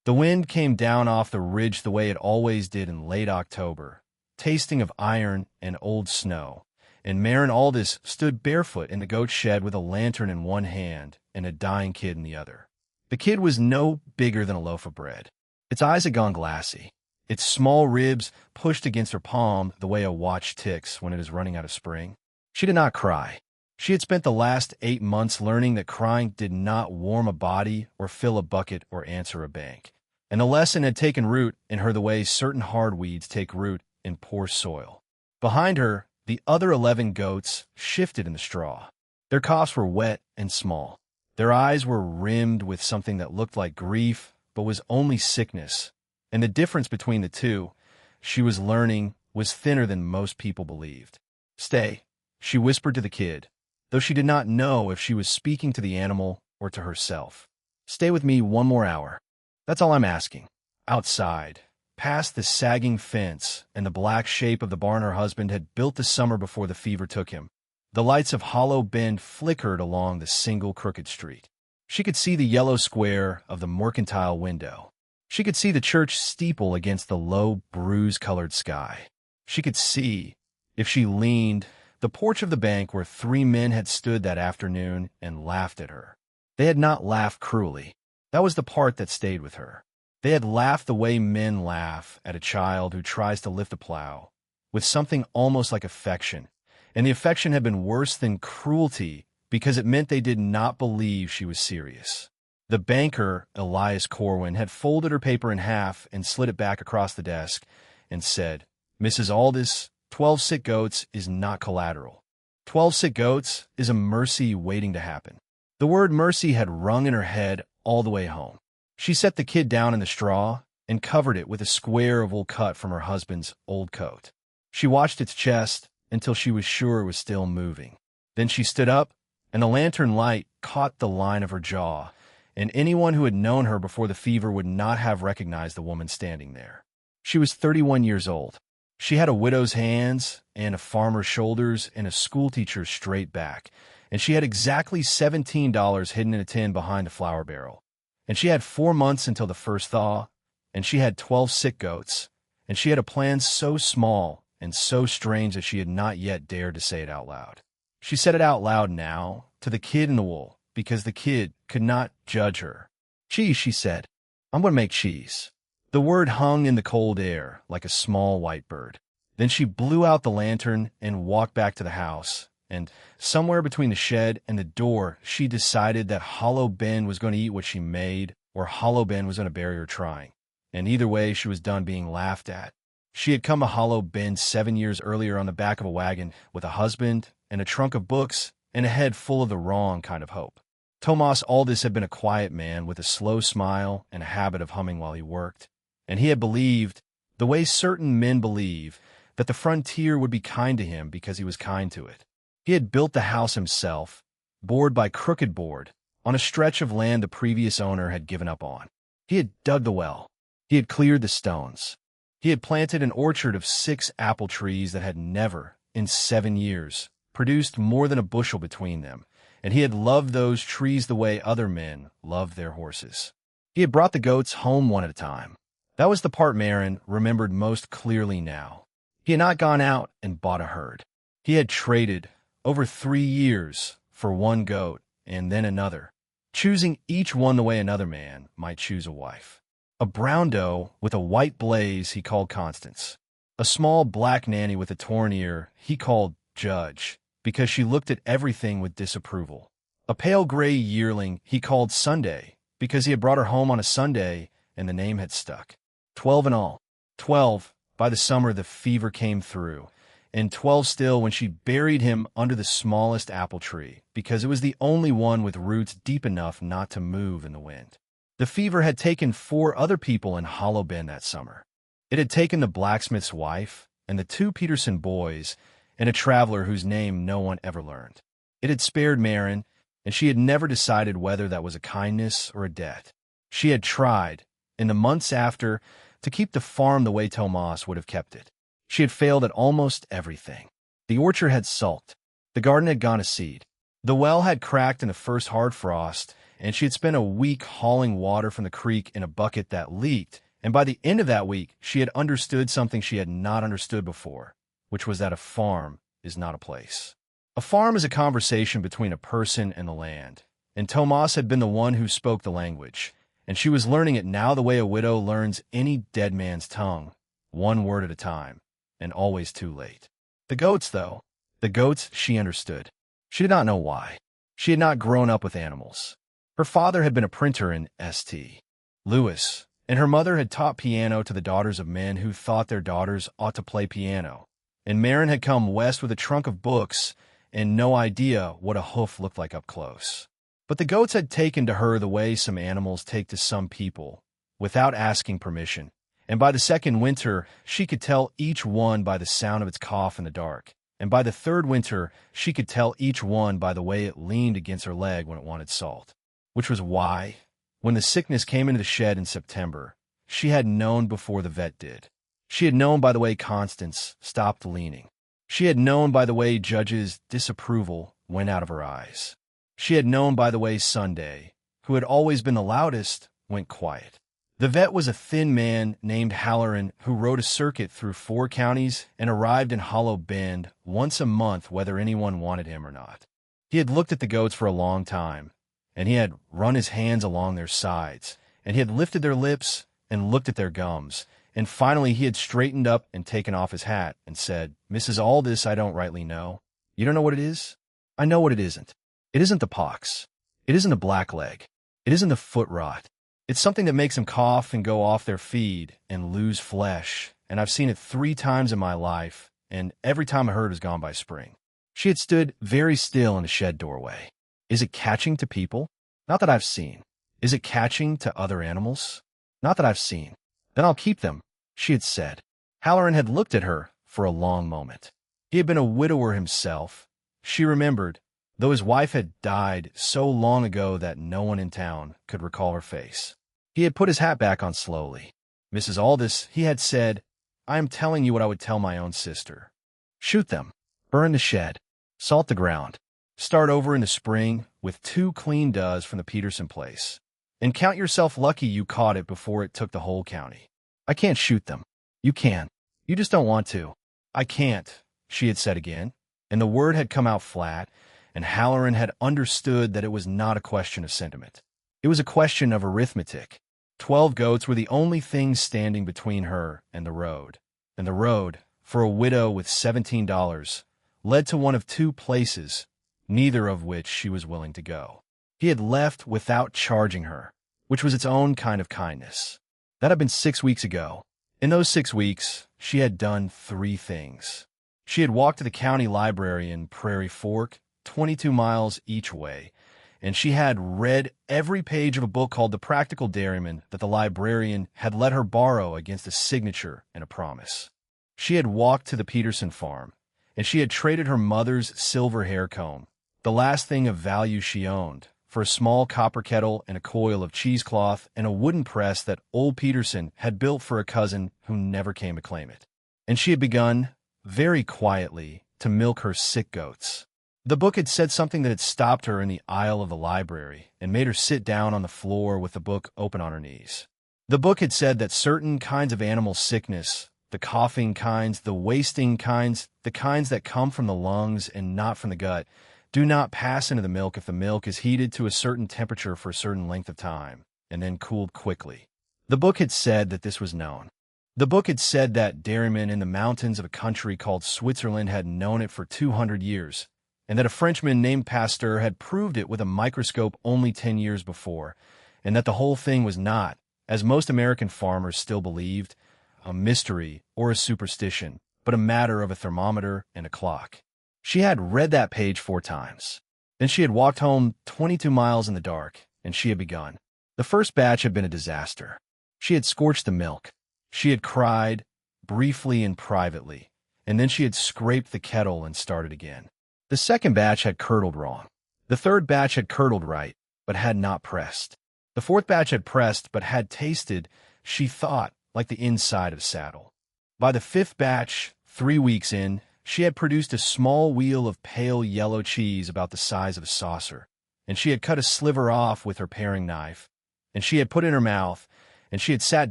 The wind came down off the ridge the way it always did in late October, tasting of iron and old snow, and Maren Aldous stood barefoot in the goat shed with a lantern in one hand and a dying kid in the other. The kid was no bigger than a loaf of bread. Its eyes had gone glassy, its small ribs pushed against her palm the way a watch ticks when it is running out of spring. She did not cry. She had spent the last 8 months learning that crying did not warm a body or fill a bucket or answer a bank, and the lesson had taken root in her the way certain hard weeds take root in poor soil. Behind her, the other 11 goats shifted in the straw. Their coughs were wet and small. Their eyes were rimmed with something that looked like grief, but was only sickness, and the difference between the two, she was learning, was thinner than most people believed. "Stay," she whispered to the kid, though she did not know if she was speaking to the animal or to herself. "Stay with me 1 more hour. That's all I'm asking." Outside, past the sagging fence and the black shape of the barn her husband had built the summer before the fever took him, the lights of Hollow Bend flickered along the single crooked street. She could see the yellow square of the mercantile window. She could see the church steeple against the low, bruise-colored sky. She could see, if she leaned, the porch of the bank where 3 men had stood that afternoon and laughed at her. They had not laughed cruelly. That was the part that stayed with her. They had laughed the way men laugh at a child who tries to lift a plow, with something almost like affection, and the affection had been worse than cruelty because it meant they did not believe she was serious. The banker, Elias Corwin, had folded her paper in half and slid it back across the desk and said, "Mrs. Aldous, 12 sick goats is not collateral. 12 sick goats is a mercy waiting to happen." The word mercy had rung in her head all the way home. She set the kid down in the straw and covered it with a square of wool cut from her husband's old coat. She watched its chest until she was sure it was still moving. Then she stood up, and the lantern light caught the line of her jaw, and anyone who had known her before the fever would not have recognized the woman standing there. She was 31 years old. She had a widow's hands and a farmer's shoulders and a schoolteacher's straight back, and she had exactly $17 hidden in a tin behind the flour barrel. And she had 4 months until the first thaw, and she had 12 sick goats, and she had a plan so small and so strange that she had not yet dared to say it out loud. She said it out loud now, to the kid in the wool, because the kid could not judge her. "Cheese," she said. "I'm going to make cheese." The word hung in the cold air like a small white bird. Then she blew out the lantern and walked back to the house, and somewhere between the shed and the door, she decided that Hollow Bend was going to eat what she made, or Hollow Bend was going to bury her trying. And either way, she was done being laughed at. She had come to Hollow Bend 7 years earlier on the back of a wagon with a husband and a trunk of books and a head full of the wrong kind of hope. Tomas Aldous had been a quiet man with a slow smile and a habit of humming while he worked, and he had believed, the way certain men believe, that the frontier would be kind to him because he was kind to it. He had built the house himself, board by crooked board, on a stretch of land the previous owner had given up on. He had dug the well. He had cleared the stones. He had planted an orchard of 6 apple trees that had never, in 7 years, produced more than a bushel between them, and he had loved those trees the way other men loved their horses. He had brought the goats home one at a time. That was the part Maren remembered most clearly now. He had not gone out and bought a herd. He had traded, over 3 years, for 1 goat and then another, choosing each one the way another man might choose a wife. A brown doe with a white blaze he called Constance. A small black nanny with a torn ear he called Judge, because she looked at everything with disapproval. A pale gray yearling he called Sunday, because he had brought her home on a Sunday and the name had stuck. 12 in all. 12, by the summer the fever came through, and 12 still when she buried him under the smallest apple tree, because it was the only one with roots deep enough not to move in the wind. The fever had taken 4 other people in Hollow Bend that summer. It had taken the blacksmith's wife and the 2 Peterson boys and a traveler whose name no one ever learned. It had spared Maren, and she had never decided whether that was a kindness or a debt. She had tried, in the months after, to keep the farm the way Tomas would have kept it. She had failed at almost everything. The orchard had sulked. The garden had gone to seed. The well had cracked in the first hard frost, and she had spent a week hauling water from the creek in a bucket that leaked, and by the end of that week, she had understood something she had not understood before, which was that a farm is not a place. A farm is a conversation between a person and the land, and Tomas had been the one who spoke the language, and she was learning it now the way a widow learns any dead man's tongue, one word at a time, and always too late. The goats, though, the goats she understood. She did not know why. She had not grown up with animals. Her father had been a printer in St. Louis, and her mother had taught piano to the daughters of men who thought their daughters ought to play piano. And Marin had come west with a trunk of books and no idea what a hoof looked like up close. But the goats had taken to her the way some animals take to some people, without asking permission, and by the second winter she could tell each one by the sound of its cough in the dark, and by the third winter she could tell each one by the way it leaned against her leg when it wanted salt. Which was why, when the sickness came into the shed in September, she had known before the vet did. She had known by the way Constance stopped leaning. She had known by the way Judge's disapproval went out of her eyes. She had known by the way Sunday, who had always been the loudest, went quiet. The vet was a thin man named Halloran who rode a circuit through 4 counties and arrived in Hollow Bend once a month whether anyone wanted him or not. He had looked at the goats for a long time, and he had run his hands along their sides, and he had lifted their lips and looked at their gums, and finally he had straightened up and taken off his hat and said, "Mrs. All this I don't rightly know. You don't know what it is? I know what it isn't. It isn't the pox. It isn't the blackleg. It isn't the foot rot. It's something that makes them cough and go off their feed and lose flesh, and I've seen it 3 times in my life, and every time a herd has gone by spring." She had stood very still in the shed doorway. "Is it catching to people? Not that I've seen. Is it catching to other animals? Not that I've seen. Then I'll keep them," she had said. Halloran had looked at her for a long moment. He had been a widower himself. She remembered, though his wife had died so long ago that no one in town could recall her face. He had put his hat back on slowly. "Mrs. Aldis," he had said, "I am telling you what I would tell my own sister. Shoot them. Burn the shed. Salt the ground. Start over in the spring with 2 clean does from the Peterson place. And count yourself lucky you caught it before it took the whole county. I can't shoot them. You can. You just don't want to." "I can't," she had said again, and the word had come out flat, and Halloran had understood that it was not a question of sentiment. It was a question of arithmetic. 12 goats were the only things standing between her and the road. And the road, for a widow with $17, led to one of 2 places, neither of which she was willing to go. He had left without charging her, which was its own kind of kindness. That had been 6 weeks ago. In those 6 weeks, she had done 3 things. She had walked to the county library in Prairie Fork, 22 miles each way, and she had read every page of a book called The Practical Dairyman that the librarian had let her borrow against a signature and a promise. She had walked to the Peterson farm, and she had traded her mother's silver hair comb, the last thing of value she owned, for a small copper kettle and a coil of cheesecloth and a wooden press that old Peterson had built for a cousin who never came to claim it. And she had begun, very quietly, to milk her sick goats. The book had said something that had stopped her in the aisle of the library and made her sit down on the floor with the book open on her knees. The book had said that certain kinds of animal sickness, the coughing kinds, the wasting kinds, the kinds that come from the lungs and not from the gut, do not pass into the milk if the milk is heated to a certain temperature for a certain length of time, and then cooled quickly. The book had said that this was known. The book had said that dairymen in the mountains of a country called Switzerland had known it for 200 years, and that a Frenchman named Pasteur had proved it with a microscope only 10 years before, and that the whole thing was not, as most American farmers still believed, a mystery or a superstition, but a matter of a thermometer and a clock. She had read that page 4 times. Then she had walked home 22 miles in the dark, and she had begun. The first batch had been a disaster. She had scorched the milk. She had cried, briefly and privately, and then she had scraped the kettle and started again. The second batch had curdled wrong. The third batch had curdled right, but had not pressed. The fourth batch had pressed, but had tasted, she thought, like the inside of saddle. By the 5th batch, 3 weeks in, she had produced a small wheel of pale yellow cheese about the size of a saucer, and she had cut a sliver off with her paring knife, and she had put it in her mouth, and she had sat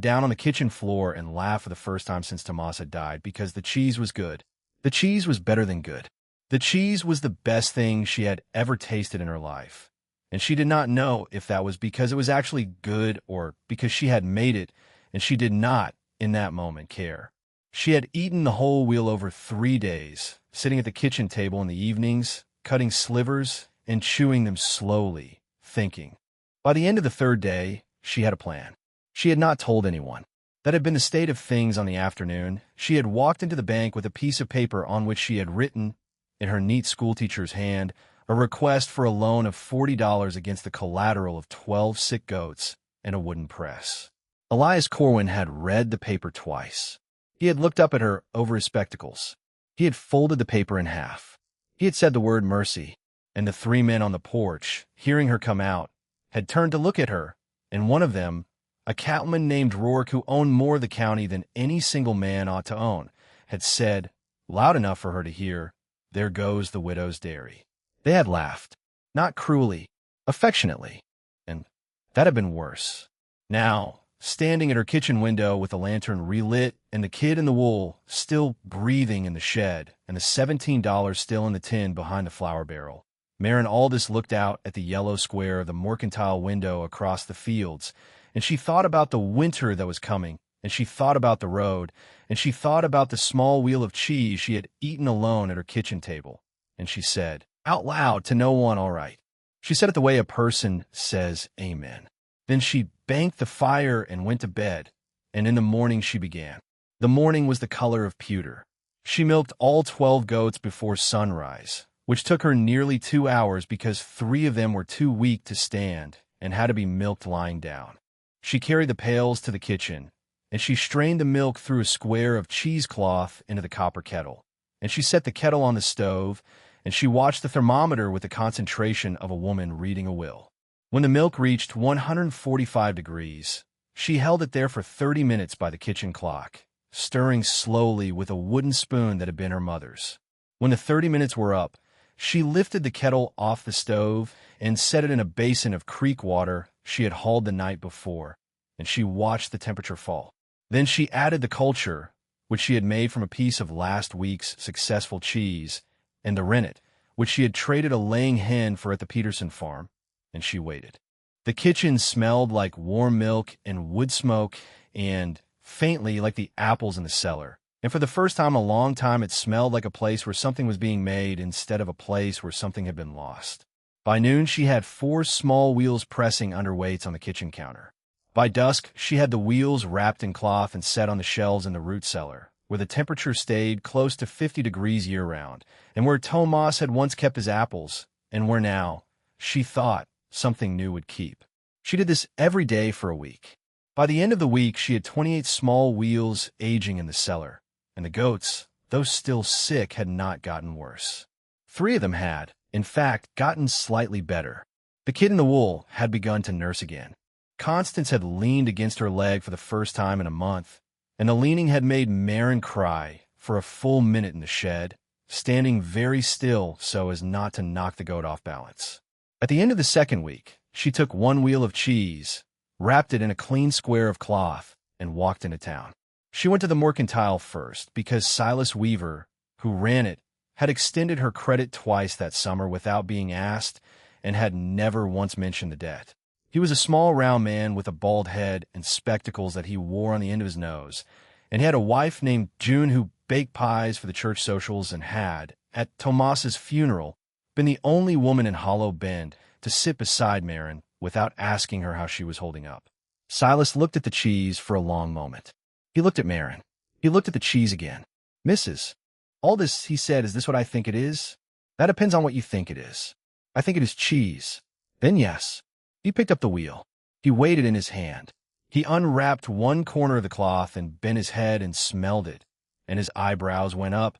down on the kitchen floor and laughed for the first time since Tomas had died because the cheese was good. The cheese was better than good. The cheese was the best thing she had ever tasted in her life, and she did not know if that was because it was actually good or because she had made it, and she did not, in that moment, care. She had eaten the whole wheel over 3 days, sitting at the kitchen table in the evenings, cutting slivers and chewing them slowly, thinking. By the end of the 3rd day, she had a plan. She had not told anyone. That had been the state of things on the afternoon. She had walked into the bank with a piece of paper on which she had written, in her neat schoolteacher's hand, a request for a loan of $40 against the collateral of 12 sick goats and a wooden press. Elias Corwin had read the paper twice. He had looked up at her over his spectacles. He had folded the paper in half. He had said the word mercy, and the 3 men on the porch, hearing her come out, had turned to look at her, and one of them, a cattleman named Rourke who owned more of the county than any single man ought to own, had said, loud enough for her to hear, "There goes the widow's dairy." They had laughed, not cruelly, affectionately, and that had been worse. Now, standing at her kitchen window with the lantern relit and the kid in the wool still breathing in the shed and the $17 still in the tin behind the flour barrel, Maren Aldous looked out at the yellow square of the mercantile window across the fields, and she thought about the winter that was coming, and she thought about the road, and she thought about the small wheel of cheese she had eaten alone at her kitchen table, and she said, out loud to no one, all right. She said it the way a person says amen. Then she banked the fire and went to bed, and in the morning she began. The morning was the color of pewter. She milked all 12 goats before sunrise, which took her nearly 2 hours because 3 of them were too weak to stand and had to be milked lying down. She carried the pails to the kitchen, and she strained the milk through a square of cheesecloth into the copper kettle, and she set the kettle on the stove, and she watched the thermometer with the concentration of a woman reading a will. When the milk reached 145 degrees, she held it there for 30 minutes by the kitchen clock, stirring slowly with a wooden spoon that had been her mother's. When the 30 minutes were up, she lifted the kettle off the stove and set it in a basin of creek water she had hauled the night before, and she watched the temperature fall. Then she added the culture, which she had made from a piece of last week's successful cheese, and the rennet, which she had traded a laying hen for at the Peterson farm, and she waited. The kitchen smelled like warm milk and wood smoke and, faintly, like the apples in the cellar. And for the first time in a long time, it smelled like a place where something was being made instead of a place where something had been lost. By noon, she had 4 small wheels pressing under weights on the kitchen counter. By dusk, she had the wheels wrapped in cloth and set on the shelves in the root cellar, where the temperature stayed close to 50 degrees year-round, and where Tomas had once kept his apples, and where now, she thought, something new would keep. She did this every day for a week. By the end of the week, she had 28 small wheels aging in the cellar, and the goats, though still sick, had not gotten worse. 3 of them had, in fact, gotten slightly better. The kid in the wool had begun to nurse again. Constance had leaned against her leg for the first time in a month, and the leaning had made Maren cry for a full minute in the shed, standing very still so as not to knock the goat off balance. At the end of the 2nd week, she took 1 wheel of cheese, wrapped it in a clean square of cloth, and walked into town. She went to the mercantile first because Silas Weaver, who ran it, had extended her credit twice that summer without being asked and had never once mentioned the debt. He was a small, round man with a bald head and spectacles that he wore on the end of his nose, and he had a wife named June who baked pies for the church socials and had, at Tomas's funeral, been the only woman in Hollow Bend to sit beside Maren without asking her how she was holding up. Silas looked at the cheese for a long moment. He looked at Maren. He looked at the cheese again. "Mrs. Aldous," he said, "is this what I think it is?" "That depends on what you think it is. I think it is cheese." "Then yes." He picked up the wheel. He weighed it in his hand. He unwrapped 1 corner of the cloth and bent his head and smelled it, and his eyebrows went up,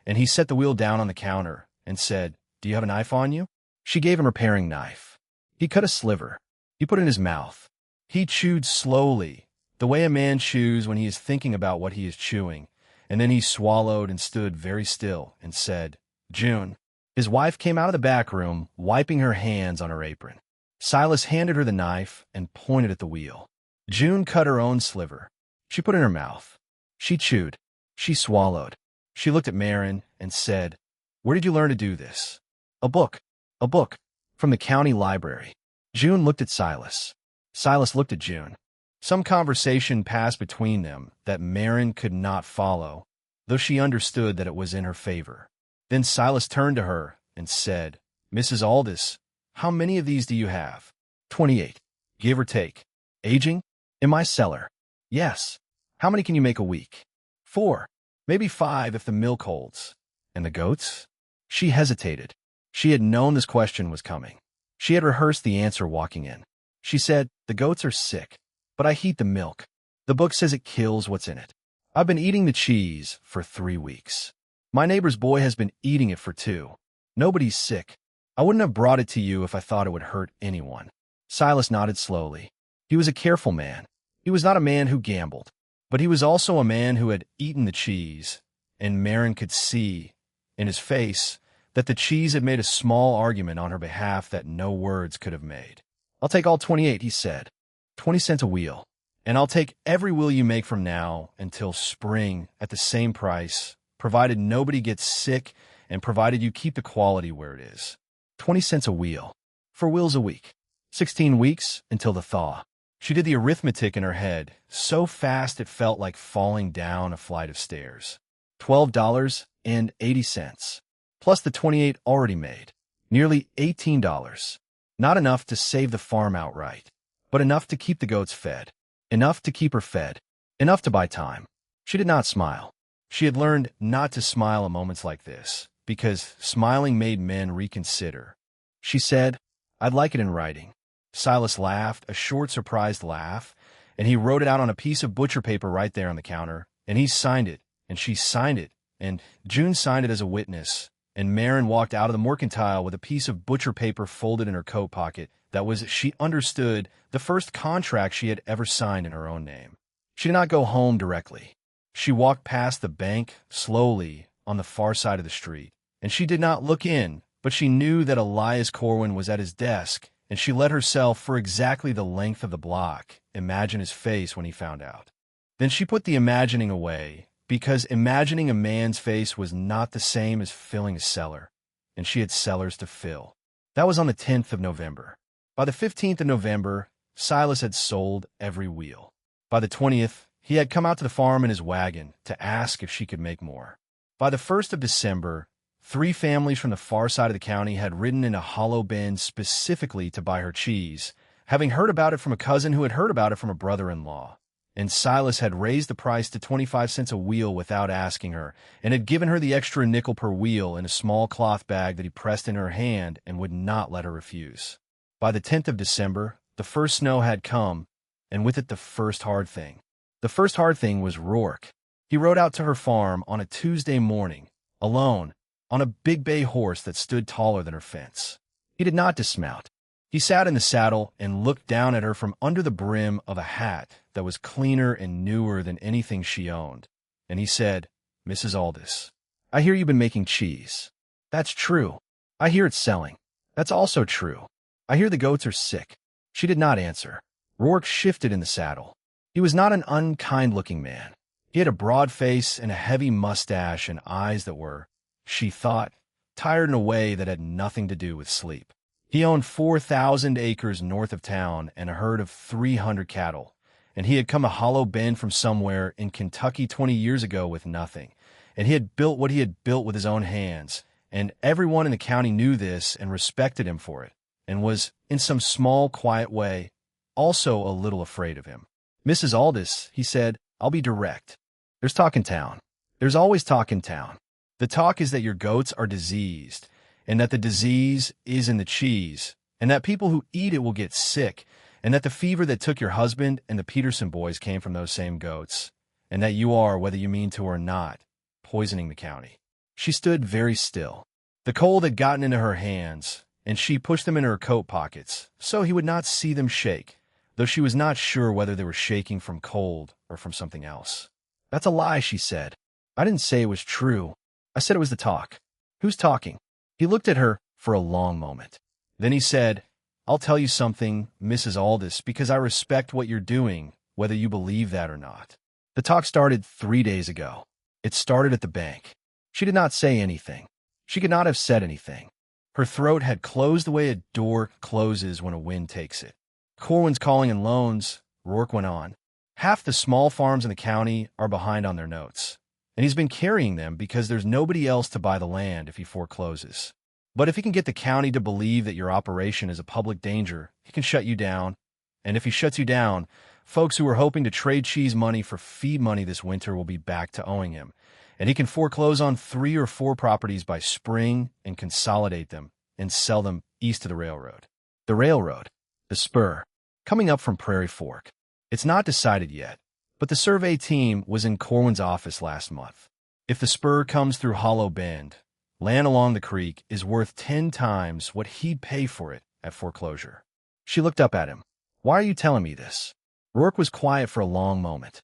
and he set the wheel down on the counter and said, "Do you have a knife on you?" She gave him her paring knife. He cut a sliver. He put it in his mouth. He chewed slowly, the way a man chews when he is thinking about what he is chewing, and then he swallowed and stood very still and said, "June, His wife came out of the back room, wiping her hands on her apron. Silas handed her the knife and pointed at the wheel. June cut her own sliver. She put it in her mouth. She chewed. She swallowed. She looked at Marin and said, "Where did you learn to do this?" "A book. A book. From the county library." June looked at Silas. Silas looked at June. Some conversation passed between them that Marin could not follow, though she understood that it was in her favor. Then Silas turned to her and said, "Mrs. Aldis, how many of these do you have?" 28, give or take. "Aging?" "In my cellar." "Yes." "How many can you make a week?" 4, maybe 5 if the milk holds." "And the goats?" She hesitated. She had known this question was coming. She had rehearsed the answer walking in. She said, "The goats are sick, but I heat the milk. The book says it kills what's in it. I've been eating the cheese for 3 weeks. My neighbor's boy has been eating it for 2. Nobody's sick. I wouldn't have brought it to you if I thought it would hurt anyone." Silas nodded slowly. He was a careful man. He was not a man who gambled, but he was also a man who had eaten the cheese, and Marin could see, in his face, that the cheese had made a small argument on her behalf that no words could have made. "I'll take all 28, he said. 20 cents a wheel. And I'll take every wheel you make from now until spring at the same price, provided nobody gets sick and provided you keep the quality where it is. 20 cents a wheel. 4 wheels a week. 16 weeks until the thaw." She did the arithmetic in her head, so fast it felt like falling down a flight of stairs. $12.80. Plus the 28 already made. Nearly $18. Not enough to save the farm outright, but enough to keep the goats fed. Enough to keep her fed. Enough to buy time. She did not smile. She had learned not to smile at moments like this, because smiling made men reconsider. She said, "I'd like it in writing." Silas laughed, a short, surprised laugh, and he wrote it out on a piece of butcher paper right there on the counter, and he signed it, and she signed it, and June signed it as a witness, and Marin walked out of the mercantile with a piece of butcher paper folded in her coat pocket that was, she understood, the first contract she had ever signed in her own name. She did not go home directly. She walked past the bank, slowly, on the far side of the street, and she did not look in, but she knew that Elias Corwin was at his desk, and she let herself, for exactly the length of the block, imagine his face when he found out. Then she put the imagining away, because imagining a man's face was not the same as filling a cellar, and she had cellars to fill. That was on the 10th of November. By the 15th of November, Silas had sold every wheel. By the 20th, he had come out to the farm in his wagon to ask if she could make more. By the 1st of December, 3 families from the far side of the county had ridden in a hollow bend specifically to buy her cheese, having heard about it from a cousin who had heard about it from a brother-in-law. And Silas had raised the price to 25 cents a wheel without asking her, and had given her the extra nickel per wheel in a small cloth bag that he pressed in her hand and would not let her refuse. By the 10th of December, the first snow had come, and with it the first hard thing. The first hard thing was Rourke. He rode out to her farm on a Tuesday morning, alone, on a big bay horse that stood taller than her fence. He did not dismount. He sat in the saddle and looked down at her from under the brim of a hat that was cleaner and newer than anything she owned. And he said, "Mrs. Aldis, I hear you've been making cheese." "That's true." "I hear it's selling." "That's also true." "I hear the goats are sick." She did not answer. Rourke shifted in the saddle. He was not an unkind-looking man. He had a broad face and a heavy mustache and eyes that were, she thought, tired in a way that had nothing to do with sleep. He owned 4,000 acres north of town and a herd of 300 cattle, and he had come a hollow bend from somewhere in Kentucky 20 years ago with nothing, and he had built what he had built with his own hands, and everyone in the county knew this and respected him for it, and was, in some small, quiet way, also a little afraid of him. "Mrs. Aldis," he said, "I'll be direct. There's talk in town. There's always talk in town. The talk is that your goats are diseased, and that the disease is in the cheese, and that people who eat it will get sick, and that the fever that took your husband and the Peterson boys came from those same goats, and that you are, whether you mean to or not, poisoning the county." She stood very still. The cold had gotten into her hands, and she pushed them into her coat pockets, so he would not see them shake, though she was not sure whether they were shaking from cold or from something else. "That's a lie," she said. "I didn't say it was true. I said it was the talk." "Who's talking?" He looked at her for a long moment. Then he said, "I'll tell you something, Mrs. Aldis, because I respect what you're doing, whether you believe that or not. The talk started 3 days ago. It started at the bank." She did not say anything. She could not have said anything. Her throat had closed the way a door closes when a wind takes it. "Corwin's calling in loans," Rourke went on. "Half the small farms in the county are behind on their notes, and he's been carrying them because there's nobody else to buy the land if he forecloses. But if he can get the county to believe that your operation is a public danger, he can shut you down. And if he shuts you down, folks who were hoping to trade cheese money for feed money this winter will be back to owing him. And he can foreclose on 3 or 4 properties by spring and consolidate them and sell them east of the railroad." The railroad, the spur, coming up from Prairie Fork. It's not decided yet, but the survey team was in Corwin's office last month. If the spur comes through Hollow Bend, land along the creek is worth 10 times what he'd pay for it at foreclosure. She looked up at him. "Why are you telling me this?" Rourke was quiet for a long moment.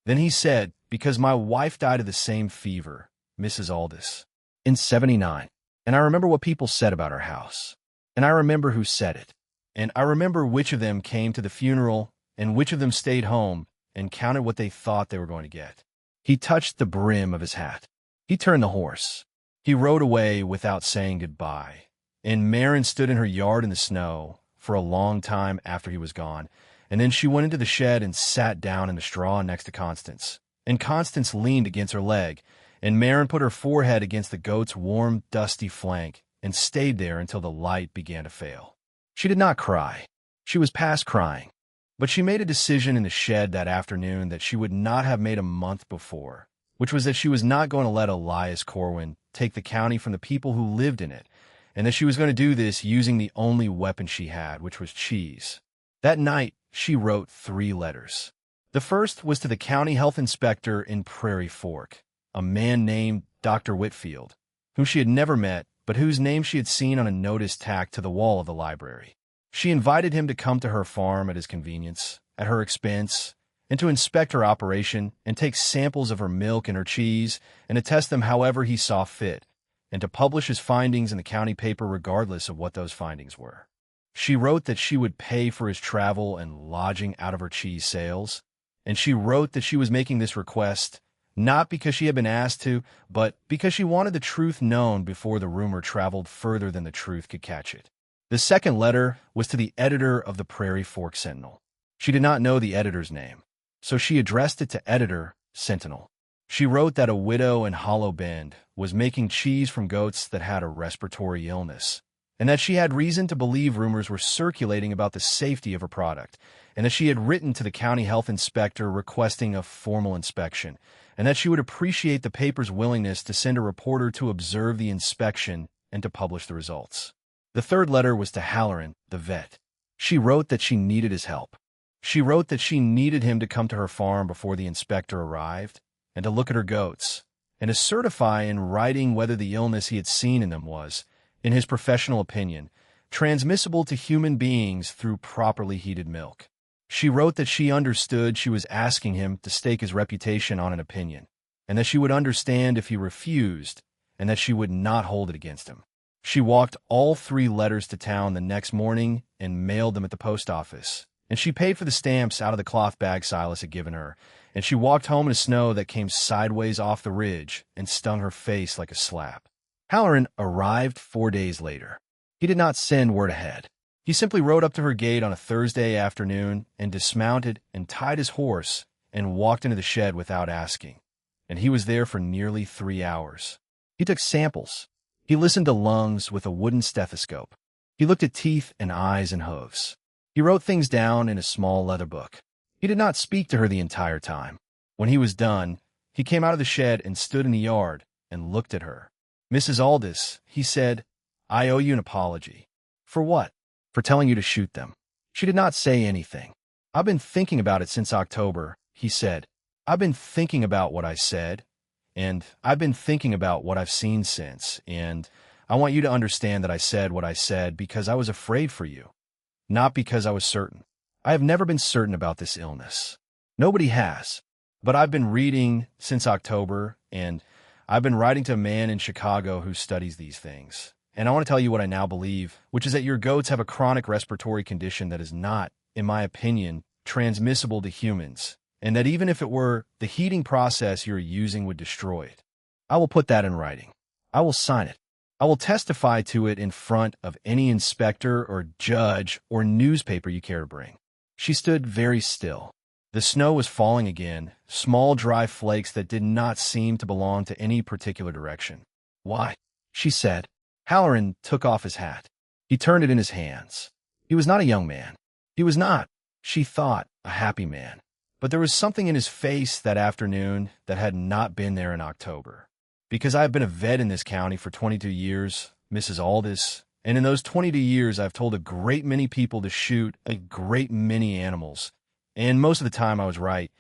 Then he said, "Because my wife died of the same fever, Mrs. Aldis, in '79. And I remember what people said about our house. And I remember who said it. And I remember which of them came to the funeral and which of them stayed home and counted what they thought they were going to get." He touched the brim of his hat. He turned the horse. He rode away without saying goodbye. And Maren stood in her yard in the snow for a long time after he was gone. And then she went into the shed and sat down in the straw next to Constance. And Constance leaned against her leg, and Maren put her forehead against the goat's warm, dusty flank and stayed there until the light began to fail. She did not cry. She was past crying. But she made a decision in the shed that afternoon that she would not have made a month before, which was that she was not going to let Elias Corwin take the county from the people who lived in it, and that she was going to do this using the only weapon she had, which was cheese. That night, she wrote 3 letters. The first was to the county health inspector in Prairie Fork, a man named Dr. Whitfield, whom she had never met, but whose name she had seen on a notice tacked to the wall of the library. She invited him to come to her farm at his convenience, at her expense, and to inspect her operation and take samples of her milk and her cheese and to test them however he saw fit, and to publish his findings in the county paper regardless of what those findings were. She wrote that she would pay for his travel and lodging out of her cheese sales, and she wrote that she was making this request not because she had been asked to, but because she wanted the truth known before the rumor traveled further than the truth could catch it. The second letter was to the editor of the Prairie Fork Sentinel. She did not know the editor's name, so she addressed it to Editor Sentinel. She wrote that a widow in Hollow Bend was making cheese from goats that had a respiratory illness, and that she had reason to believe rumors were circulating about the safety of her product, and that she had written to the county health inspector requesting a formal inspection, and that she would appreciate the paper's willingness to send a reporter to observe the inspection and to publish the results. The third letter was to Halloran, the vet. She wrote that she needed his help. She wrote that she needed him to come to her farm before the inspector arrived, and to look at her goats, and to certify in writing whether the illness he had seen in them was, in his professional opinion, transmissible to human beings through properly heated milk. She wrote that she understood she was asking him to stake his reputation on an opinion, and that she would understand if he refused, and that she would not hold it against him. She walked all 3 letters to town the next morning and mailed them at the post office, and she paid for the stamps out of the cloth bag Silas had given her, and she walked home in a snow that came sideways off the ridge and stung her face like a slap. Halloran arrived 4 days later. He did not send word ahead. He simply rode up to her gate on a Thursday afternoon and dismounted and tied his horse and walked into the shed without asking. And he was there for nearly 3 hours. He took samples. He listened to lungs with a wooden stethoscope. He looked at teeth and eyes and hooves. He wrote things down in a small leather book. He did not speak to her the entire time. When he was done, he came out of the shed and stood in the yard and looked at her. "Mrs. Aldis," he said, "I owe you an apology." "For what?" "For telling you to shoot them." She did not say anything. "I've been thinking about it since October," he said. "I've been thinking about what I said, and I've been thinking about what I've seen since, and I want you to understand that I said what I said because I was afraid for you, not because I was certain. I have never been certain about this illness. Nobody has. But I've been reading since October, and I've been writing to a man in Chicago who studies these things. And I want to tell you what I now believe, which is that your goats have a chronic respiratory condition that is not, in my opinion, transmissible to humans, and that even if it were, the heating process you're using would destroy it. I will put that in writing. I will sign it. I will testify to it in front of any inspector or judge or newspaper you care to bring. She stood very still. The snow was falling again, small dry flakes that did not seem to belong to any particular direction. "Why?" she said. Halloran took off his hat. He turned it in his hands. He was not a young man. He was not, she thought, a happy man. But there was something in his face that afternoon that had not been there in October. "Because I have been a vet in this county for 22 years, Mrs. Aldis, and in those 22 years I've told a great many people to shoot a great many animals. And most of the time I was right,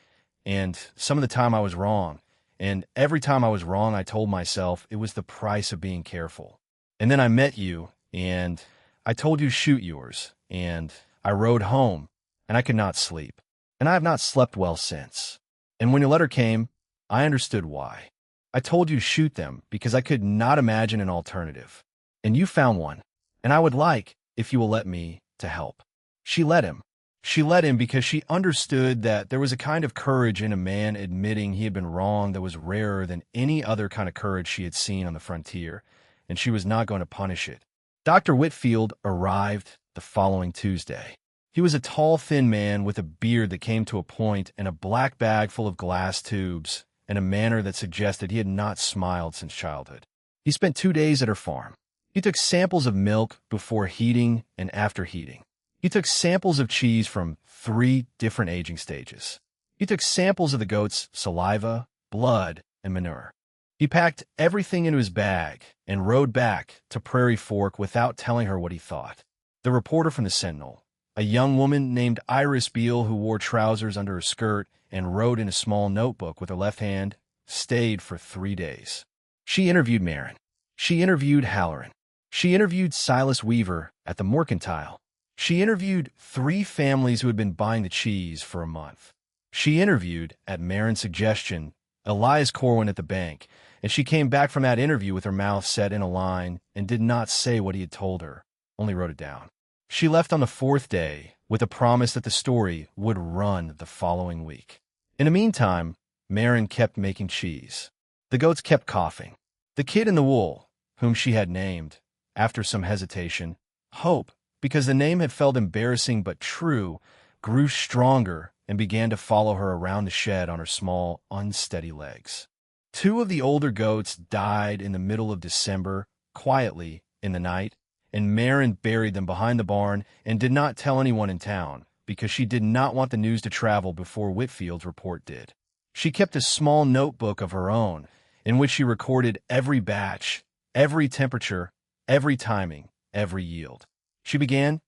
and some of the time I was wrong. And every time I was wrong, I told myself it was the price of being careful. And then I met you, and I told you shoot yours, and I rode home, and I could not sleep. And I have not slept well since. And when your letter came, I understood why. I told you shoot them because I could not imagine an alternative. And you found one, and I would like, if you will let me, to help." She let him. She let him because she understood that there was a kind of courage in a man admitting he had been wrong that was rarer than any other kind of courage she had seen on the frontier, and she was not going to punish it. Dr. Whitfield arrived the following Tuesday. He was a tall, thin man with a beard that came to a point and a black bag full of glass tubes and a manner that suggested he had not smiled since childhood. He spent 2 days at her farm. He took samples of milk before heating and after heating. He took samples of cheese from 3 different aging stages. He took samples of the goat's saliva, blood, and manure. He packed everything into his bag and rode back to Prairie Fork without telling her what he thought. The reporter from the Sentinel, a young woman named Iris Beale who wore trousers under her skirt and wrote in a small notebook with her left hand, stayed for 3 days. She interviewed Marin. She interviewed Halloran. She interviewed Silas Weaver at the Mercantile. She interviewed 3 families who had been buying the cheese for a month. She interviewed, at Marin's suggestion, Elias Corwin at the bank, and she came back from that interview with her mouth set in a line and did not say what he had told her, only wrote it down. She left on the 4th day with a promise that the story would run the following week. In the meantime, Marin kept making cheese. The goats kept coughing. The kid in the wool, whom she had named, after some hesitation, Hope, because the name had felt embarrassing but true, grew stronger and began to follow her around the shed on her small, unsteady legs. 2 of the older goats died in the middle of December, quietly, in the night, and Marin buried them behind the barn and did not tell anyone in town, because she did not want the news to travel before Whitfield's report did. She kept a small notebook of her own, in which she recorded every batch, every temperature, every timing, every yield. She began,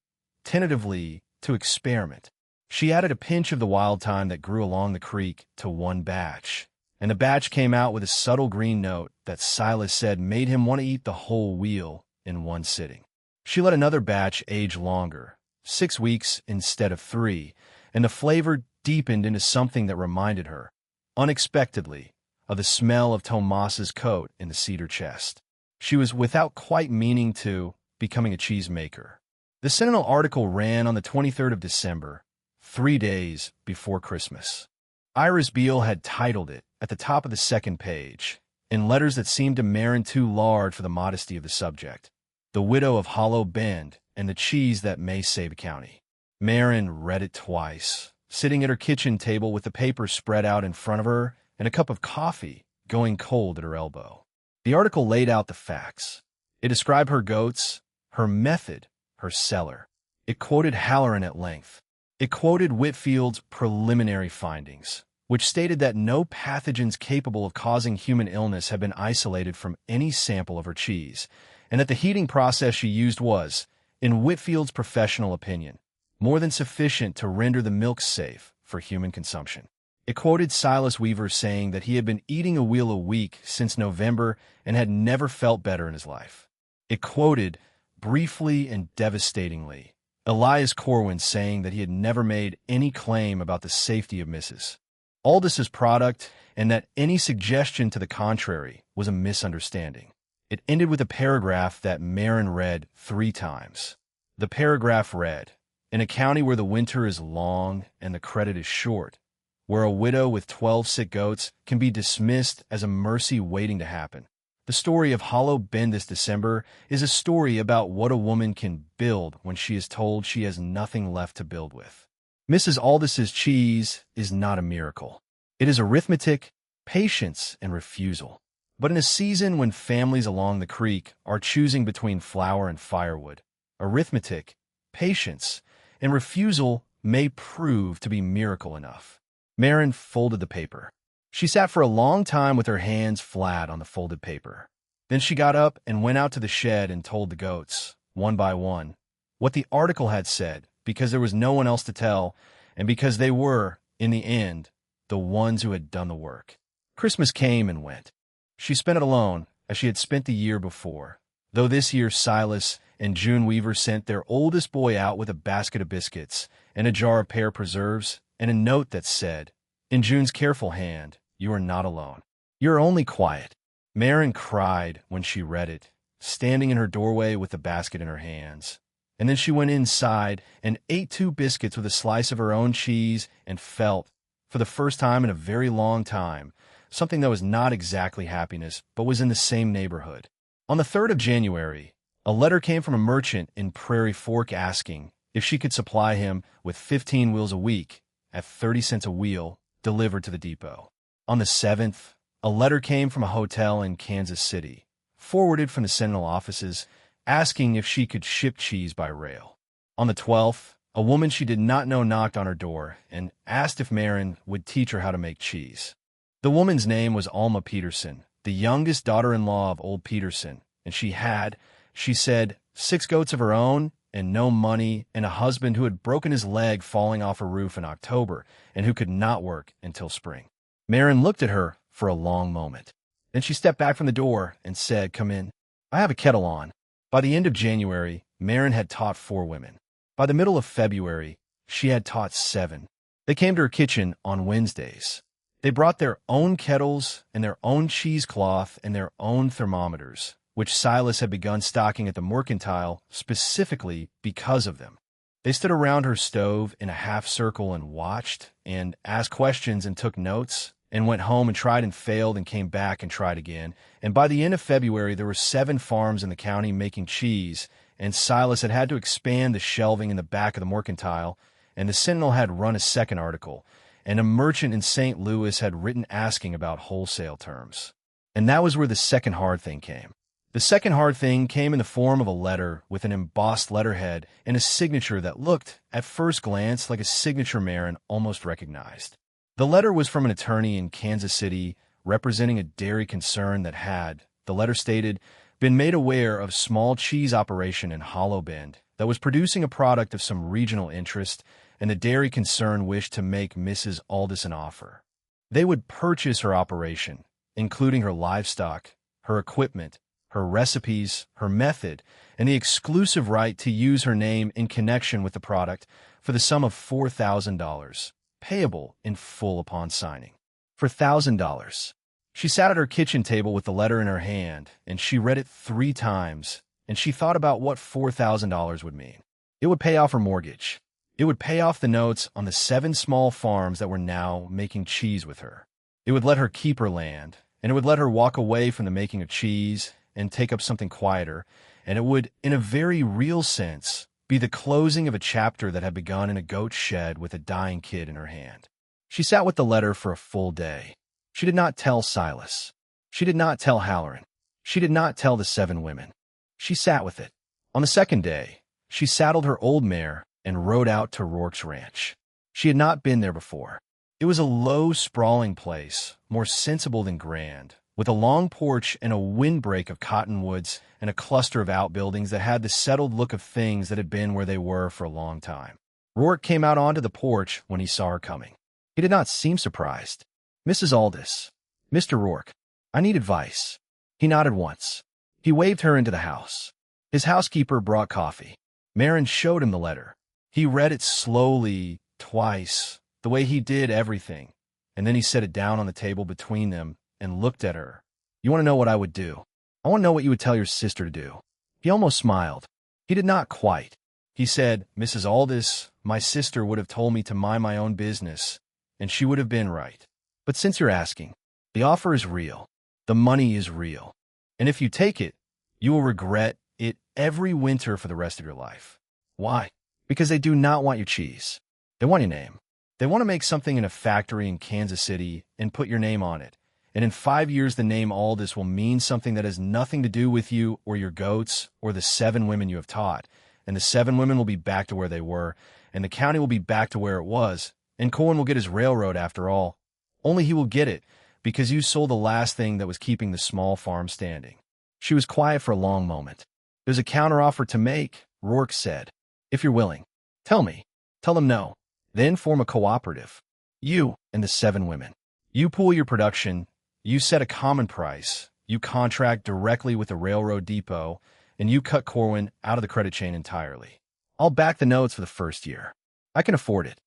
tentatively, to experiment. She added a pinch of the wild thyme that grew along the creek to one batch, and the batch came out with a subtle green note that Silas said made him want to eat the whole wheel in one sitting. She let another batch age longer, 6 weeks instead of 3, and the flavor deepened into something that reminded her, unexpectedly, of the smell of Tomas's coat in the cedar chest. She was, without quite meaning to, becoming a cheesemaker. The Sentinel article ran on the 23rd of December, 3 days before Christmas. Iris Beale had titled it at the top of the 2nd page, in letters that seemed to Marin too large for the modesty of the subject, "The Widow of Hollow Bend and the Cheese That May Save a County." Marin read it twice, sitting at her kitchen table with the paper spread out in front of her and a cup of coffee going cold at her elbow. The article laid out the facts. It described her goats, her method, her cellar. It quoted Halloran at length. It quoted Whitfield's preliminary findings, which stated that no pathogens capable of causing human illness had been isolated from any sample of her cheese, and that the heating process she used was, in Whitfield's professional opinion, more than sufficient to render the milk safe for human consumption. It quoted Silas Weaver saying that he had been eating a wheel a week since November and had never felt better in his life. It quoted, briefly and devastatingly, Elias Corwin saying that he had never made any claim about the safety of Mrs. Aldis's product and that any suggestion to the contrary was a misunderstanding. It ended with a paragraph that Marin read 3 times. The paragraph read, "In a county where the winter is long and the credit is short, where a widow with 12 sick goats can be dismissed as a mercy waiting to happen. The story of Hollow Bend this December is a story about what a woman can build when she is told she has nothing left to build with. Mrs. Aldis's cheese is not a miracle. It is arithmetic, patience, and refusal. But in a season when families along the creek are choosing between flour and firewood, arithmetic, patience, and refusal may prove to be miracle enough." Marin folded the paper. She sat for a long time with her hands flat on the folded paper. Then she got up and went out to the shed and told the goats, one by one, what the article had said, because there was no one else to tell, and because they were, in the end, the ones who had done the work. Christmas came and went. She spent it alone, as she had spent the year before, though this year Silas and June Weaver sent their oldest boy out with a basket of biscuits and a jar of pear preserves and a note that said, "In June's careful hand, you are not alone. You are only quiet." Marin cried when she read it, standing in her doorway with the basket in her hands. And then she went inside and ate 2 biscuits with a slice of her own cheese and felt, for the first time in a very long time, something that was not exactly happiness, but was in the same neighborhood. On the 3rd of January, a letter came from a merchant in Prairie Fork asking if she could supply him with 15 wheels a week at 30 cents a wheel delivered to the depot. On the 7th, a letter came from a hotel in Kansas City, forwarded from the Sentinel offices, asking if she could ship cheese by rail. On the 12th, a woman she did not know knocked on her door and asked if Marin would teach her how to make cheese. The woman's name was Alma Peterson, the youngest daughter-in-law of old Peterson, and she had, she said, 6 goats of her own and no money and a husband who had broken his leg falling off a roof in October and who could not work until spring. Marin looked at her for a long moment. Then she stepped back from the door and said, "Come in. I have a kettle on." By the end of January, Marin had taught 4 women. By the middle of February, she had taught 7. They came to her kitchen on Wednesdays. They brought their own kettles and their own cheesecloth and their own thermometers, which Silas had begun stocking at the mercantile specifically because of them. They stood around her stove in a half circle and watched and asked questions and took notes and went home and tried and failed and came back and tried again. And by the end of February, there were 7 farms in the county making cheese, and Silas had had to expand the shelving in the back of the mercantile, and the Sentinel had run a second article, and a merchant in St. Louis had written asking about wholesale terms. And that was where the second hard thing came. The second hard thing came in the form of a letter with an embossed letterhead and a signature that looked, at first glance, like a signature Marin almost recognized. The letter was from an attorney in Kansas City representing a dairy concern that had, the letter stated, been made aware of small cheese operation in Hollow Bend that was producing a product of some regional interest, and the dairy concern wished to make Mrs. Aldis an offer. They would purchase her operation, including her livestock, her equipment, her recipes, her method, and the exclusive right to use her name in connection with the product for the sum of $4,000, payable in full upon signing. For $1,000. She sat at her kitchen table with the letter in her hand, and she read it 3 times, and she thought about what $4,000 would mean. It would pay off her mortgage. It would pay off the notes on the 7 small farms that were now making cheese with her. It would let her keep her land, and it would let her walk away from the making of cheese and take up something quieter, and it would, in a very real sense, be the closing of a chapter that had begun in a goat shed with a dying kid in her hand. She sat with the letter for a full day. She did not tell Silas. She did not tell Halloran. She did not tell the 7 women. She sat with it. On the second day, she saddled her old mare and rode out to Rourke's ranch. She had not been there before. It was a low, sprawling place, more sensible than grand, with a long porch and a windbreak of cottonwoods and a cluster of outbuildings that had the settled look of things that had been where they were for a long time. Rourke came out onto the porch when he saw her coming. He did not seem surprised. "Mrs. Aldis, Mr. Rourke, I need advice." He nodded once. He waved her into the house. His housekeeper brought coffee. Marin showed him the letter. He read it slowly, twice, the way he did everything, and then he set it down on the table between them and looked at her. "You want to know what I would do?" I want to know what you would tell your sister to do." He almost smiled. He did not quite. He said, "Mrs. Aldous, my sister would have told me to mind my own business, and she would have been right. But since you're asking, the offer is real. The money is real. And if you take it, you will regret it every winter for the rest of your life." Why? Because they do not want your cheese. They want your name. They want to make something in a factory in Kansas City and put your name on it. And in 5 years, the name Aldous will mean something that has nothing to do with you or your goats or the 7 women you have taught. And the 7 women will be back to where they were, and the county will be back to where it was, and Cohen will get his railroad after all. Only he will get it because you sold the last thing that was keeping the small farm standing. She was quiet for a long moment. "There's a counteroffer to make," Rourke said. "If you're willing. Tell me." "Tell them no. Then form a cooperative. You and the 7 women. You pool your production. You set a common price. You contract directly with the railroad depot, and you cut Corwin out of the credit chain entirely. I'll back the notes for the first year. I can afford it.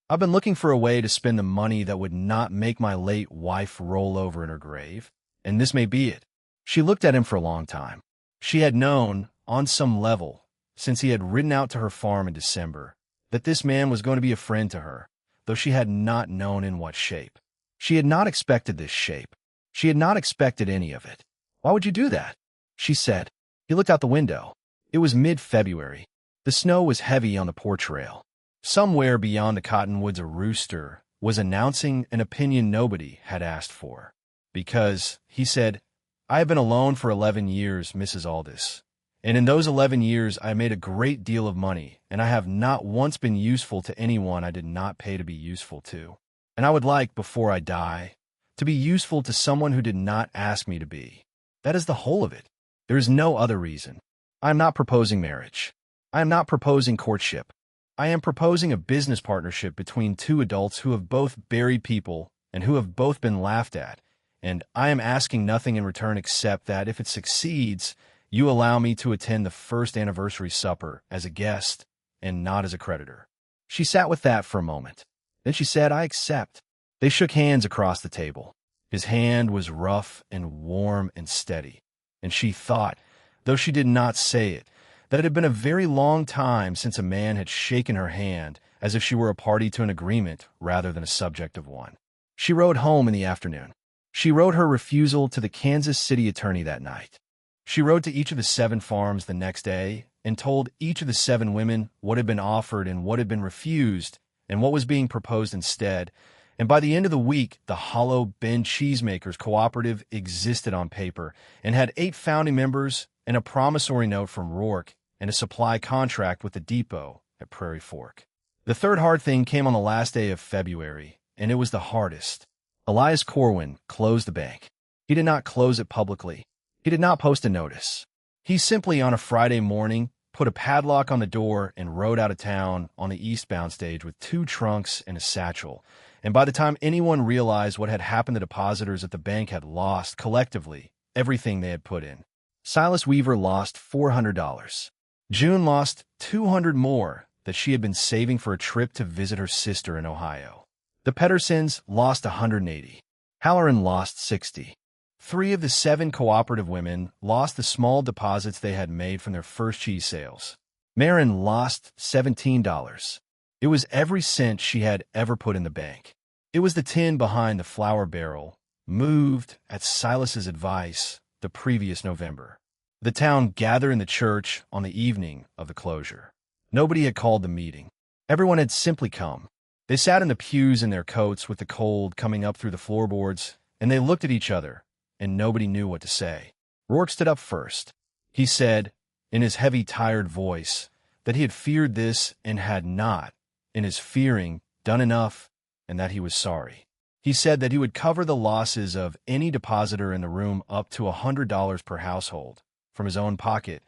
I've been looking for a way to spend the money that would not make my late wife roll over in her grave, and this may be it." She looked at him for a long time. She had known, on some level, since he had ridden out to her farm in December, that this man was going to be a friend to her, though she had not known in what shape. She had not expected this shape. She had not expected any of it. "Why would you do that?" she said. He looked out the window. It was mid-February. The snow was heavy on the porch rail. Somewhere beyond the cottonwoods a rooster was announcing an opinion nobody had asked for. "Because," he said, "I have been alone for 11 years, Mrs. Aldous. And in those 11 years I made a great deal of money, and I have not once been useful to anyone I did not pay to be useful to. And I would like, before I die, to be useful to someone who did not ask me to be. That is the whole of it. There is no other reason. I am not proposing marriage. I am not proposing courtship. I am proposing a business partnership between 2 adults who have both buried people and who have both been laughed at, and I am asking nothing in return except that, if it succeeds, you allow me to attend the first anniversary supper as a guest and not as a creditor." She sat with that for a moment. Then she said, "I accept." They shook hands across the table. His hand was rough and warm and steady, and she thought, though she did not say it, that it had been a very long time since a man had shaken her hand as if she were a party to an agreement rather than a subject of one. She rode home in the afternoon. She wrote her refusal to the Kansas City attorney that night. She wrote to each of the 7 farms the next day and told each of the 7 women what had been offered and what had been refused and what was being proposed instead. And by the end of the week, the Hollow Bend Cheesemakers Cooperative existed on paper and had 8 founding members and a promissory note from Rourke and a supply contract with the depot at Prairie Fork. The third hard thing came on the last day of February, and it was the hardest. Elias Corwin closed the bank. He did not close it publicly. He did not post a notice. He simply, on a Friday morning, put a padlock on the door and rode out of town on the eastbound stage with 2 trunks and a satchel. And by the time anyone realized what had happened, the depositors at the bank had lost, collectively, everything they had put in. Silas Weaver lost $400. June lost $200 more that she had been saving for a trip to visit her sister in Ohio. The Pedersons lost $180. Halloran lost $60. 3 of the 7 cooperative women lost the small deposits they had made from their first cheese sales. Marin lost $17. It was every cent she had ever put in the bank. It was the tin behind the flour barrel, moved, at Silas's advice, the previous November. The town gathered in the church on the evening of the closure. Nobody had called the meeting. Everyone had simply come. They sat in the pews in their coats with the cold coming up through the floorboards, and they looked at each other, and nobody knew what to say. Rourke stood up first. He said, in his heavy, tired voice, that he had feared this and had not, in his fearing, done enough, and that he was sorry. He said that he would cover the losses of any depositor in the room up to $100 per household from his own pocket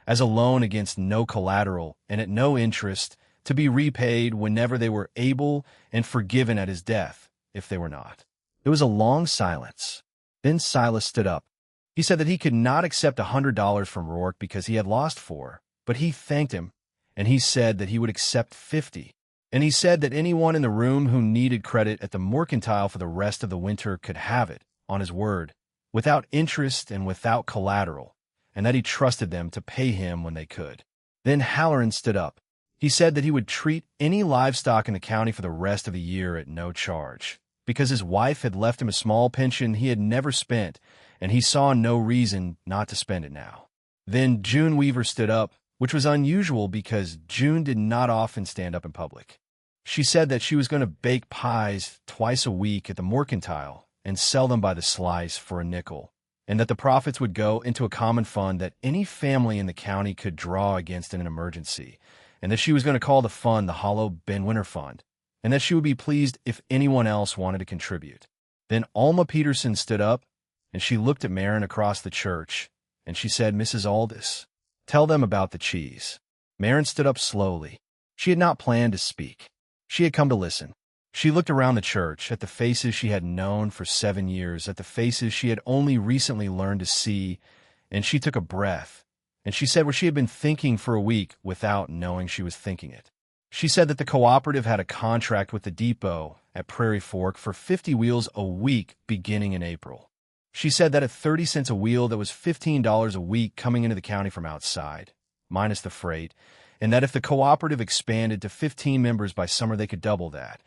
as a loan against no collateral and at no interest, to be repaid whenever they were able and forgiven at his death, if they were not. There was a long silence. Then Silas stood up. He said that he could not accept $100 from Rourke because he had lost 4, but he thanked him, and he said that he would accept 50. And he said that anyone in the room who needed credit at the mercantile for the rest of the winter could have it, on his word, without interest and without collateral, and that he trusted them to pay him when they could. Then Halloran stood up. He said that he would treat any livestock in the county for the rest of the year at no charge, because his wife had left him a small pension he had never spent, and he saw no reason not to spend it now. Then June Weaver stood up, which was unusual because June did not often stand up in public. She said that she was going to bake pies twice a week at the Mercantile and sell them by the slice for a nickel, and that the profits would go into a common fund that any family in the county could draw against in an emergency, and that she was going to call the fund the Hollow Ben Winter Fund, and that she would be pleased if anyone else wanted to contribute. Then Alma Peterson stood up, and she looked at Marin across the church, and she said, "Mrs. Aldis, tell them about the cheese." Marin stood up slowly. She had not planned to speak. She had come to listen. She looked around the church, at the faces she had known for 7 years, at the faces she had only recently learned to see, and she took a breath, and she said what she had been thinking for a week without knowing she was thinking it. She said that the cooperative had a contract with the depot at Prairie Fork for 50 wheels a week beginning in April. She said that at 30 cents a wheel, that was $15 a week coming into the county from outside, minus the freight, and that if the cooperative expanded to 15 members by summer, they could double that,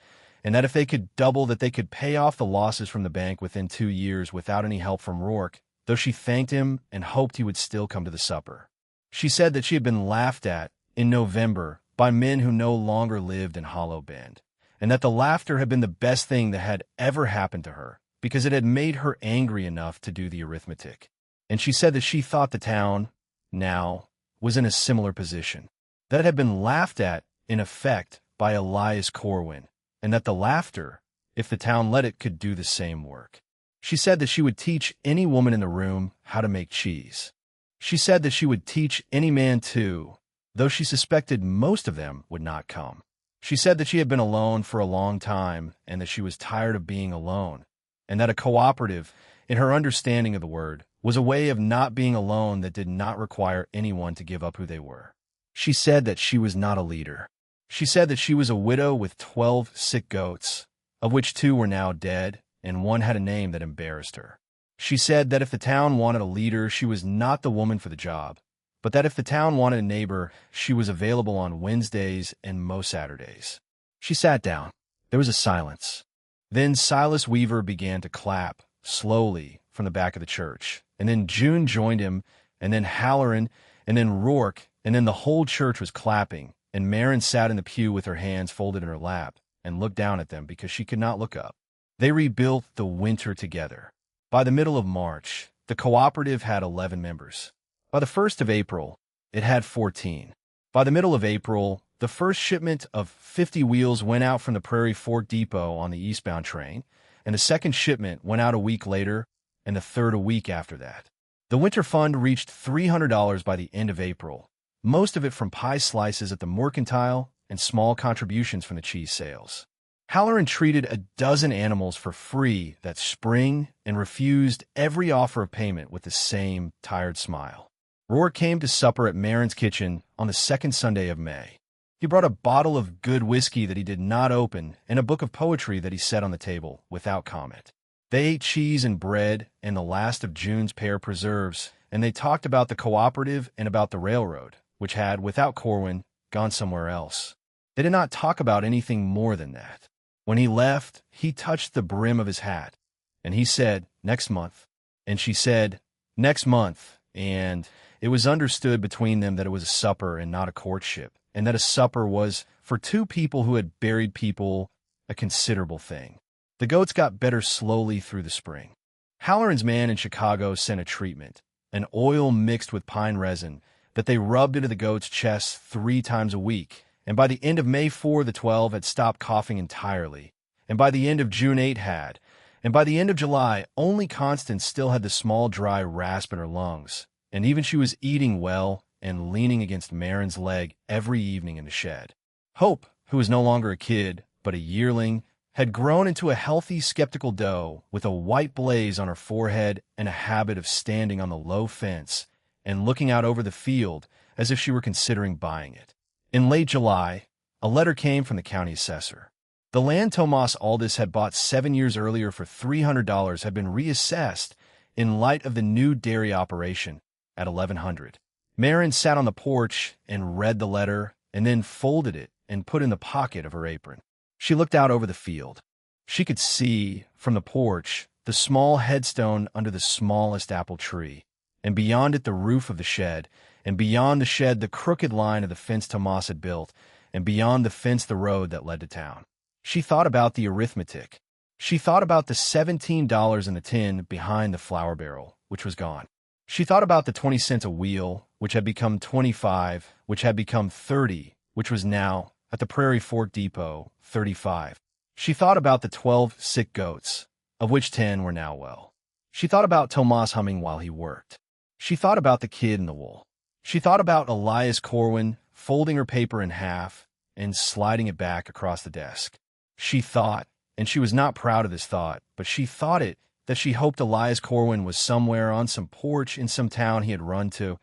and that if they could double that, they could pay off the losses from the bank within 2 years without any help from Rourke, though she thanked him and hoped he would still come to the supper. She said that she had been laughed at in November by men who no longer lived in Hollow Bend, and that the laughter had been the best thing that had ever happened to her, because it had made her angry enough to do the arithmetic. And she said that she thought the town, now, was in a similar position, that it had been laughed at, in effect, by Elias Corwin, and that the laughter, if the town let it, could do the same work. She said that she would teach any woman in the room how to make cheese. She said that she would teach any man too, though she suspected most of them would not come. She said that she had been alone for a long time, and that she was tired of being alone, and that a cooperative, in her understanding of the word, was a way of not being alone that did not require anyone to give up who they were. She said that she was not a leader. She said that she was a widow with 12 sick goats, of which 2 were now dead, and 1 had a name that embarrassed her. She said that if the town wanted a leader, she was not the woman for the job, but that if the town wanted a neighbor, she was available on Wednesdays and most Saturdays. She sat down. There was a silence. Then Silas Weaver began to clap, slowly, from the back of the church, and then June joined him, and then Halloran, and then Rourke, and then the whole church was clapping, and Marin sat in the pew with her hands folded in her lap and looked down at them because she could not look up. They rebuilt the winter together. By the middle of March, the cooperative had 11 members. By the 1st of April, it had 14. By the middle of April, the first shipment of 50 wheels went out from the Prairie Fork Depot on the eastbound train, and the second shipment went out a week later, and the third a week after that. The winter fund reached $300 by the end of April, most of it from pie slices at the Mercantile and small contributions from the cheese sales. Halloran treated a dozen animals for free that spring and refused every offer of payment with the same tired smile. Rourke came to supper at Marin's kitchen on the second Sunday of May. He brought a bottle of good whiskey that he did not open and a book of poetry that he set on the table without comment. They ate cheese and bread and the last of June's pear preserves, and they talked about the cooperative and about the railroad, which had, without Corwin, gone somewhere else. They did not talk about anything more than that. When he left, he touched the brim of his hat, and he said, "Next month." And she said, "Next month," and it was understood between them that it was a supper and not a courtship, and that a supper was, for 2 people who had buried people, a considerable thing. The goats got better slowly through the spring. Halloran's man in Chicago sent a treatment, an oil mixed with pine resin, that they rubbed into the goats' chests 3 times a week, and by the end of May 4, the 12 had stopped coughing entirely, and by the end of June 8 had, and by the end of July, only Constance still had the small dry rasp in her lungs, and even she was eating well and leaning against Marin's leg every evening in the shed. Hope, who was no longer a kid, but a yearling, had grown into a healthy, skeptical doe with a white blaze on her forehead and a habit of standing on the low fence and looking out over the field as if she were considering buying it. In late July, a letter came from the county assessor. The land Tomas Aldis had bought 7 years earlier for $300 had been reassessed, in light of the new dairy operation at 1100. Marin sat on the porch and read the letter and then folded it and put it in the pocket of her apron. She looked out over the field. She could see, from the porch, the small headstone under the smallest apple tree, and beyond it the roof of the shed, and beyond the shed the crooked line of the fence Tomas had built, and beyond the fence the road that led to town. She thought about the arithmetic. She thought about the $17 in the tin behind the flour barrel, which was gone. She thought about the 20 cents a wheel, which had become 25, which had become 30, which was now, at the Prairie Fork Depot, 35. She thought about the 12 sick goats, of which 10 were now well. She thought about Tomas humming while he worked. She thought about the kid in the wool. She thought about Elias Corwin folding her paper in half and sliding it back across the desk. She thought, and she was not proud of this thought, but she thought it, that she hoped Elias Corwin was somewhere on some porch in some town he had run to,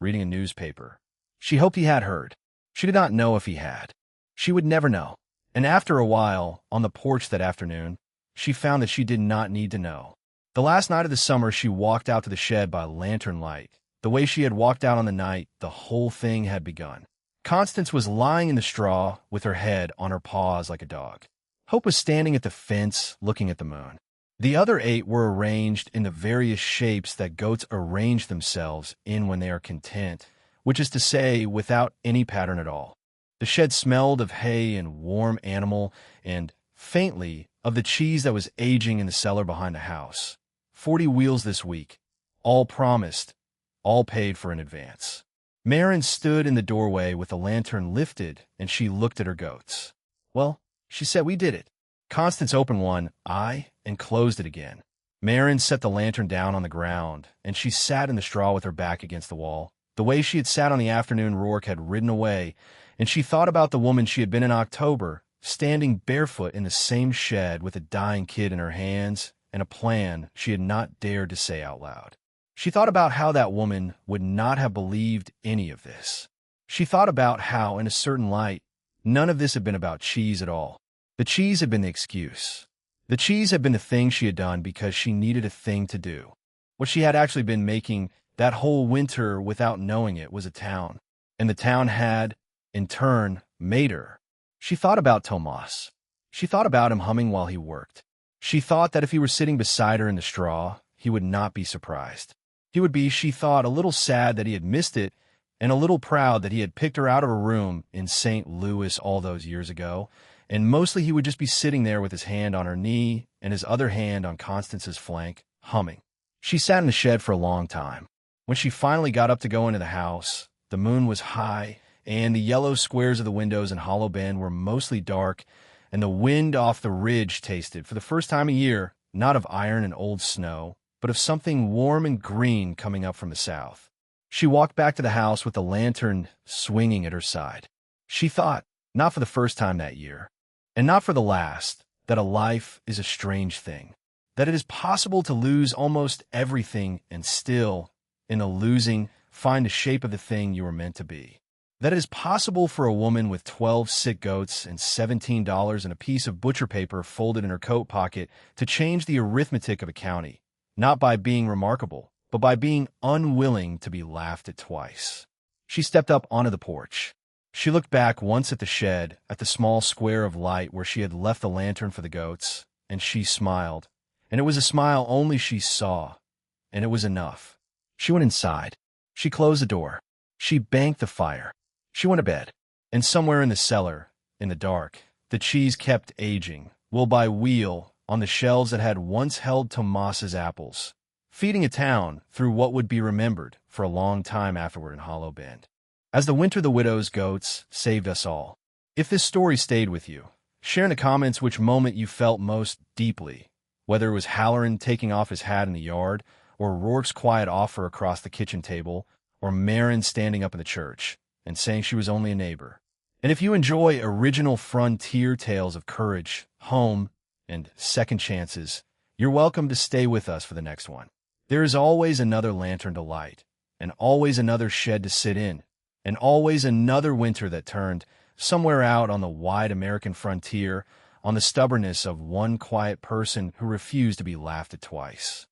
reading a newspaper. She hoped he had heard. She did not know if he had. She would never know. And after a while, on the porch that afternoon, she found that she did not need to know. The last night of the summer, she walked out to the shed by lantern light. The way she had walked out on the night the whole thing had begun. Constance was lying in the straw with her head on her paws like a dog. Hope was standing at the fence looking at the moon. The other 8 were arranged in the various shapes that goats arrange themselves in when they are content, which is to say, without any pattern at all. The shed smelled of hay and warm animal and, faintly, of the cheese that was aging in the cellar behind the house. 40 wheels this week, all promised, all paid for in advance. Marin stood in the doorway with the lantern lifted, and she looked at her goats. Well, she said, we did it. Constance opened one eye and closed it again. Marin set the lantern down on the ground, and she sat in the straw with her back against the wall. The way she had sat on the afternoon Rourke had ridden away, and she thought about the woman she had been in October, standing barefoot in the same shed with a dying kid in her hands and a plan she had not dared to say out loud. She thought about how that woman would not have believed any of this. She thought about how, in a certain light, none of this had been about cheese at all. The cheese had been the excuse. The cheese had been the thing she had done because she needed a thing to do. What she had actually been making that whole winter without knowing it was a town, and the town had, in turn, made her. She thought about Tomas. She thought about him humming while he worked. She thought that if he were sitting beside her in the straw, he would not be surprised. He would be, she thought, a little sad that he had missed it, and a little proud that he had picked her out of a room in St. Louis all those years ago, and mostly he would just be sitting there with his hand on her knee and his other hand on Constance's flank, humming. She sat in the shed for a long time. When she finally got up to go into the house, the moon was high, and the yellow squares of the windows in Hollow Bend were mostly dark, and the wind off the ridge tasted, for the first time in a year, not of iron and old snow, but of something warm and green coming up from the south. She walked back to the house with the lantern swinging at her side. She thought, not for the first time that year, and not for the last, that a life is a strange thing, that it is possible to lose almost everything and still, in the losing, find the shape of the thing you were meant to be. That it is possible for a woman with 12 sick goats and $17 and a piece of butcher paper folded in her coat pocket to change the arithmetic of a county, not by being remarkable, but by being unwilling to be laughed at twice. She stepped up onto the porch. She looked back once at the shed, at the small square of light where she had left the lantern for the goats, and she smiled. And it was a smile only she saw, and it was enough. She went inside. She closed the door. She banked the fire. She went to bed. And somewhere in the cellar, in the dark, the cheese kept aging, wheel by wheel, on the shelves that had once held Tomas's apples, feeding a town through what would be remembered for a long time afterward in Hollow Bend. As the winter the widow's goats saved us all. If this story stayed with you, share in the comments which moment you felt most deeply, whether it was Halloran taking off his hat in the yard, or Rourke's quiet offer across the kitchen table, or Marin standing up in the church and saying she was only a neighbor. And if you enjoy original frontier tales of courage, home, and second chances, you're welcome to stay with us for the next one. There is always another lantern to light, and always another shed to sit in, and always another winter that turned somewhere out on the wide American frontier on the stubbornness of one quiet person who refused to be laughed at twice.